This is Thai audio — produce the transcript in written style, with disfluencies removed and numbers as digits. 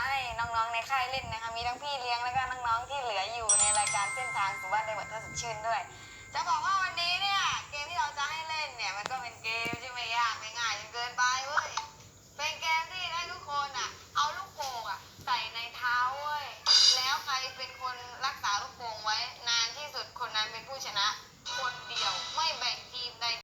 ให้น้องๆในค่ายเล่นนะคะมีทั้งพี่เลี้ยงแล้วก็น้องๆที่เหลืออยู่ในรายการเส้นทางสู่บ้านไดเวิร์ดท่าสดชื่นด้วยจะบอกว่าวันนี้เนี่ยเกมที่เราจะให้เล่นเนี่ยมันก็เป็นเกมที่ไม่ยากไม่ง่ายจนเกินไปเว้ยเป็นเกมที่ให้ทุกคนอ่ะเอาลูกโป่งอ่ะ